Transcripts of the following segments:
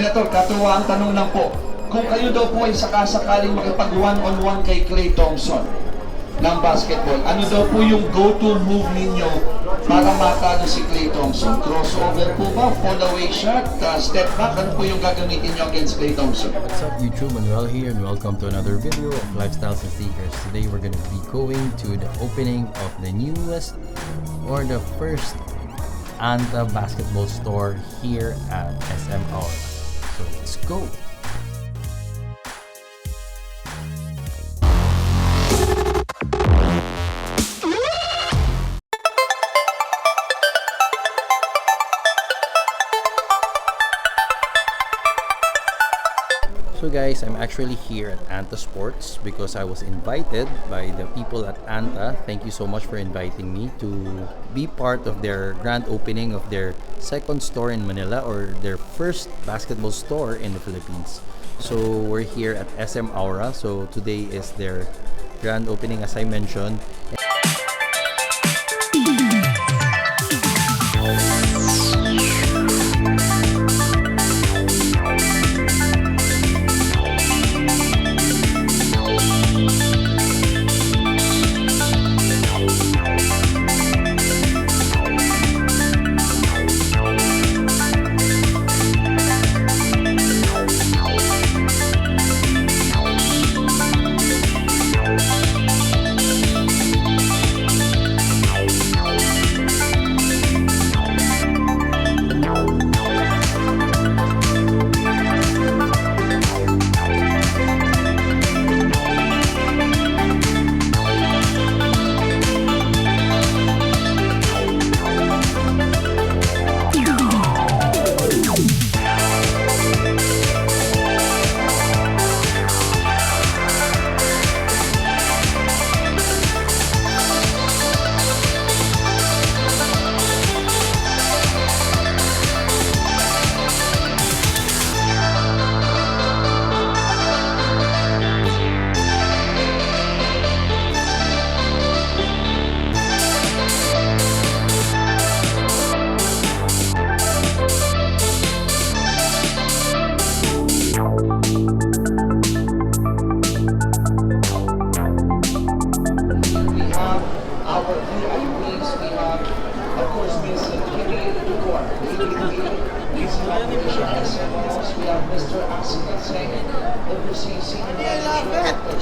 Senator, katuwang tanong lang po, kung kayo daw po ay sakasakaling makipag one-on-one kay Klay Thompson ng basketball, ano daw po yung go-to move ninyo para matalo si Klay Thompson? Crossover po ba? Fall-away shot? Step back? Ano po yung gagamitin nyo against Klay Thompson? What's up YouTube, Manuel here and welcome to another video of Lifestyles and Sneakers. Today we're going to be going to the opening of the newest or the first Anta basketball store here at SM Aura. So let's go! So guys, I'm actually here at Anta Sports because I was invited by the people at Anta. Thank you so much for inviting me to be part of their grand opening of their second store in Manila, or their first basketball store in the Philippines. So we're here at SM Aura. So today is their grand opening, as I mentioned.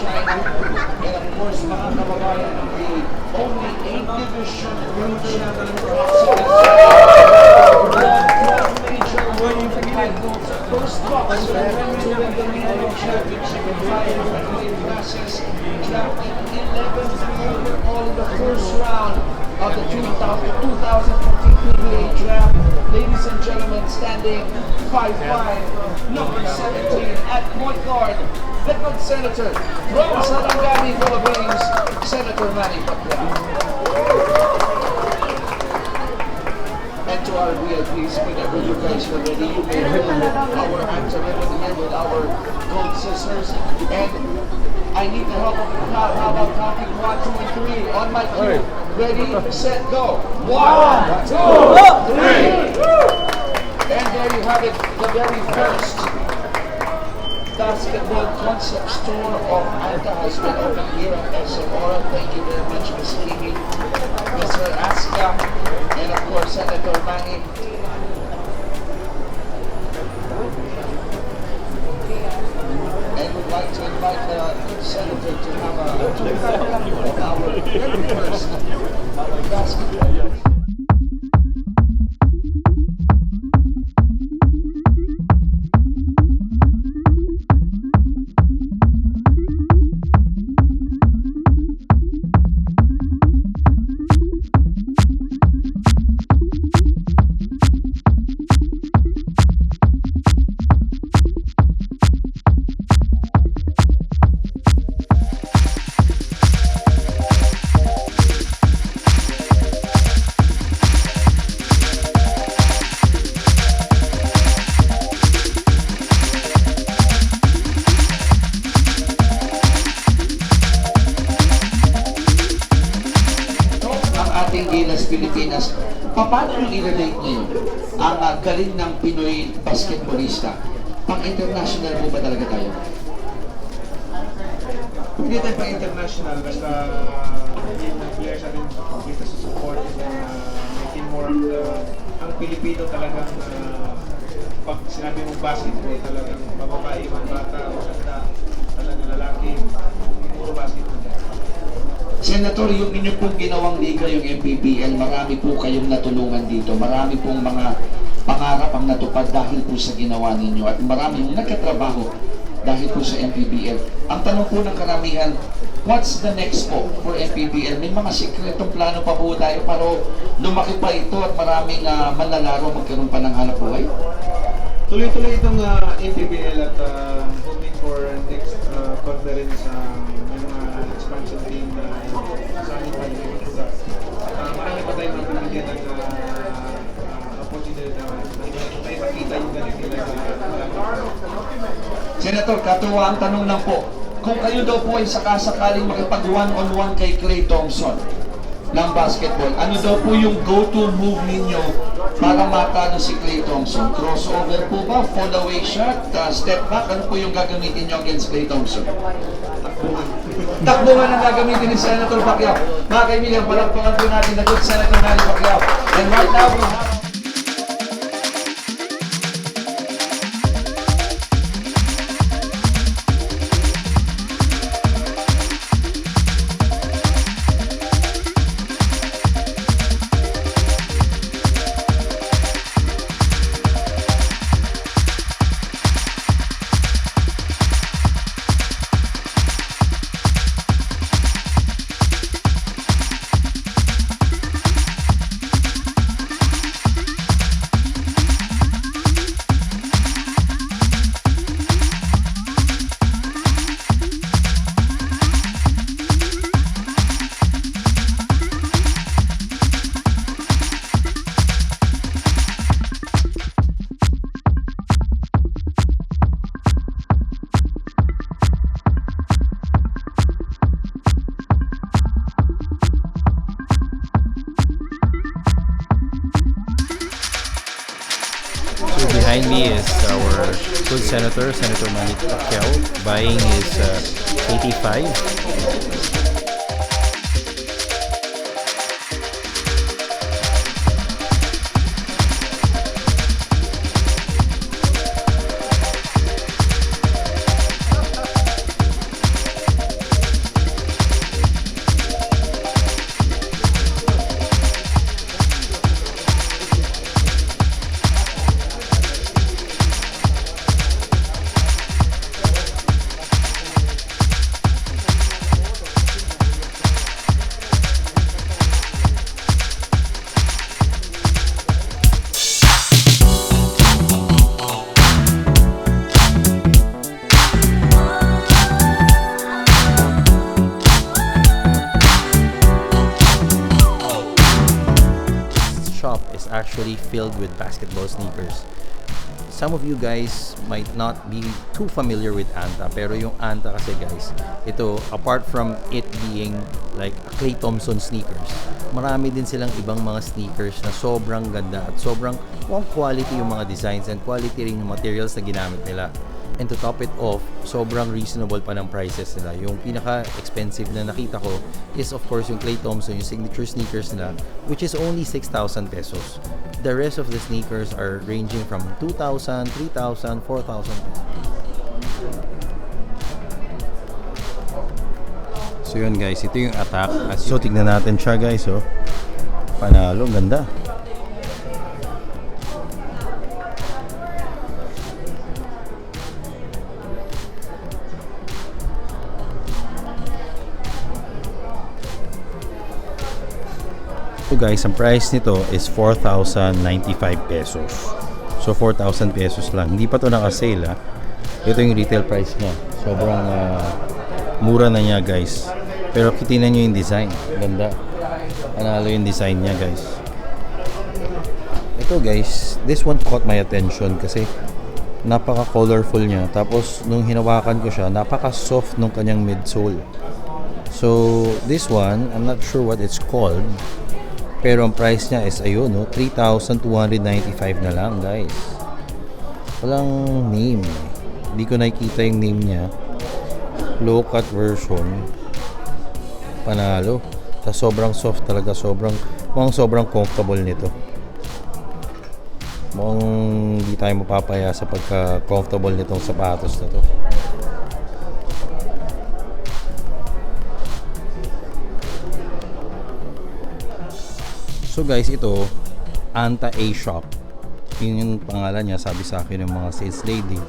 And of course, mga kababayan, the only 8-division first box to win the Manila Championship in 500 classes, drafting 11th overall in the first round of the 2015 PBA draft. Ladies and gentlemen, standing 5'5", number 17 at point guard, the good senator from Sarangani, Philippines, Senator Manny Pacquiao. And to our VIPs, whenever you guys are ready, you may hold our hands around here with our gold scissors. And I need the help of the crowd. How about counting 1, 2, and 3 on my cue? Ready, set, go. 1, 2, 3. And there you have it, the very first basketball concept store of Anta has been opened here at SM Aura. Thank you very much, Ms. Kimi, Mr. Aska, and of course Senator Manny. And we'd like to invite the Senator to have our very first basketball. Pilipinas, paano nyo i-relate niyo ang galing ng Pinoy basketballista Pang-international po ba talaga tayo? Hindi tayo pa international, basta yung players natin dito sa support and then making more of the, ang Pilipino talagang pag sinabi mong basketball talagang mababae, bata, maganda, talagang lalaki, puro basketball. Senator, yung inyo pong ginawang liga, yung MPBL, marami po kayong natulungan dito. Marami pong mga pangarap ang natupad dahil po sa ginawa ninyo at marami yung nagkatrabaho dahil po sa MPBL. Ang tanong po ng karamihan, what's the next po for MPBL? May mga sikretong plano pa po tayo para lumaki pa ito at maraming manlalaro magkaroon pa ng hanap buhay? Tuloy-tuloy itong MPBL at hoping for next conference may mga expansion team sa ating paligid. Marami pa tayong mabibigyan ng opportunity na tayo makita yung galing nila. Senator, katuwang tanong lang po, kung kayo daw po ay sakasakaling makipag one-on-one kay Klay Thompson ng basketball, ano daw po yung go-to move ninyo para matalo si Klay Thompson? Crossover po ba? Fall away shot? Step back? Ano po yung gagamitin nyo against Klay Thompson? Takbuhan ang gagamitin ni Senator Pacquiao. Mga kaibigan, palagpakan po natin na good Senator Manny Pacquiao. And right now, we have So behind me is our good senator, Senator Manny Pacquiao, buying his 85. Is actually filled with basketball sneakers. Some of you guys might not be too familiar with Anta, pero yung Anta kasi guys, ito, apart from it being like a Klay Thompson sneakers, marami din silang ibang mga sneakers na sobrang ganda at sobrang quality yung mga designs and quality rin yung materials na ginamit nila. And to top it off, sobrang reasonable pa ng prices nila. Yung pinaka-expensive na nakita ko is of course yung Klay Thompson, yung signature sneakers nila, which is only 6,000 pesos. The rest of the sneakers are ranging from 2,000, 3,000, 4,000 pesos. So yun guys, ito yung attack. So tignan natin siya guys, oh. Panalo, ganda. So guys, ang price nito is 4,095 pesos. So 4,000 pesos lang. Hindi pa to naka-sale ha. Ito yung retail price niya. Sobrang mura na niya guys. Pero kitinan nyo yung design. Ganda. Panalo yung design niya guys. Ito guys, this one caught my attention kasi napaka-colorful niya. Tapos nung hinawakan ko siya, napaka-soft nung kanyang midsole. So this one, I'm not sure what it's called. Pero ang price niya is ayun, no? 3,295 na lang, guys. Walang name. Hindi ko nakikita yung name niya. Low cut version. Panalo. Tapos sobrang soft talaga. Sobrang comfortable nito. Mukhang hindi tayo mapapaya sa pagka-comfortable nitong sapatos na to. So guys, ito Anta A Shop. Yun yung pangalan niya, sabi sa akin ng mga sales lady.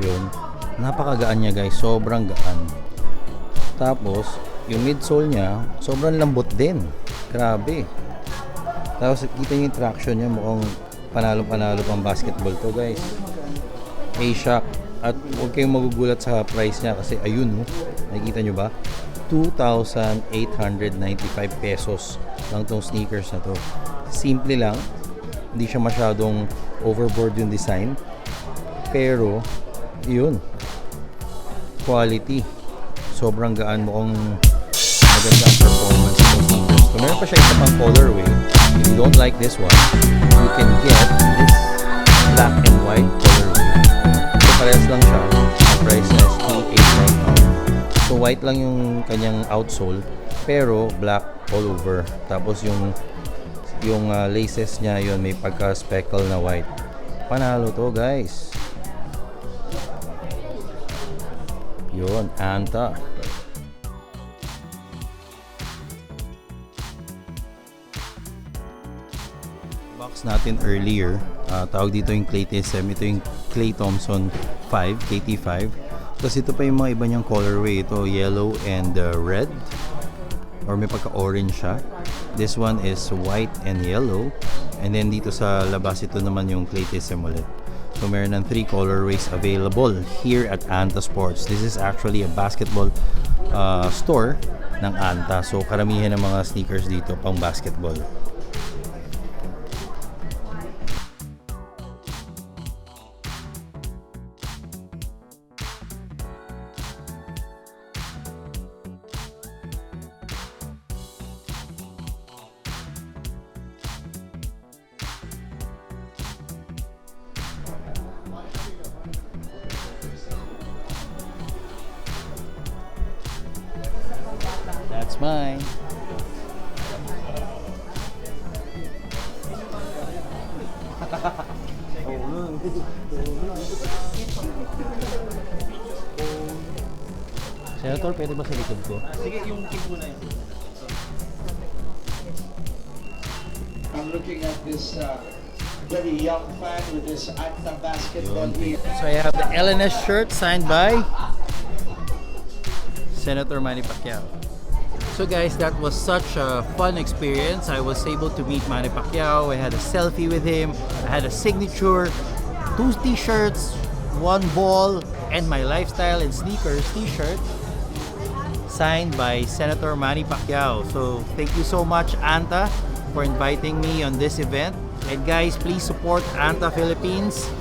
Yun. Napakagaan niya guys, sobrang gaan. Tapos, yung midsole niya, sobrang lambot din. Grabe. Tapos, kita niyo yung traction niya, mukhang panalo-panalo pang basketball to guys. A-Shock. At huwag kayong magugulat sa price niya kasi ayun, nakikita nyo ba? 2,895 pesos lang tong sneakers na to. Simple lang. Hindi siya masyadong overboard yung design. Pero, yun. Quality. Sobrang gaan, mukhang maganda ang performance ng sneakers. So, meron pa siya isa pang colorway. If you don't like this one, you can get this black and white colorway. So, parehas lang siya. Ang price niya is 2,895. So, white lang yung kanyang outsole, pero black all over. Tapos, yung laces niya, yun, may pagka-speckle na white. Panalo to, guys. Yun, Anta. Box natin earlier, tawag dito yung Clay TSM, ito yung Clay Thompson 5, KT5. Tapos ito pa yung mga iba niyang colorway, ito yellow and red, or may pagka-orange siya. This one is white and yellow, and then dito sa labas ito naman yung Clay TSM ulit. So meron ng 3 colorways available here at Anta Sports. This is actually a basketball store ng Anta. So karamihan ng mga sneakers dito pang basketball. That's mine. Senator, pwede ba sa likod ko? Sige, yung tip mo na yun. I'm looking at this very young fan with this Anta basketball here. So I have the LNS shirt signed by Senator Manny Pacquiao. So guys, that was such a fun experience. I was able to meet Manny Pacquiao. I had a selfie with him. I had a signature, 2 t-shirts, 1 ball, and my lifestyle and sneakers t-shirt signed by Senator Manny Pacquiao. So thank you so much, Anta, for inviting me on this event. And guys, please support Anta Philippines.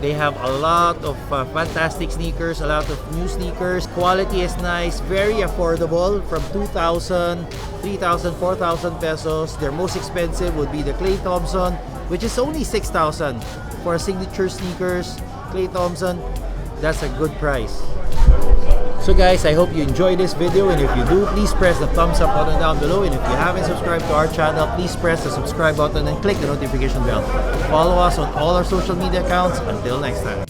They have a lot of fantastic sneakers, a lot of new sneakers. Quality is nice, very affordable, from 2,000, 3,000, 4,000 pesos. Their most expensive would be the Clay Thompson, which is only 6,000 for signature sneakers. Clay Thompson, that's a good price. So guys, I hope you enjoyed this video, and if you do, please press the thumbs up button down below, and if you haven't subscribed to our channel, please press the subscribe button and click the notification bell. Follow us on all our social media accounts. Until next time.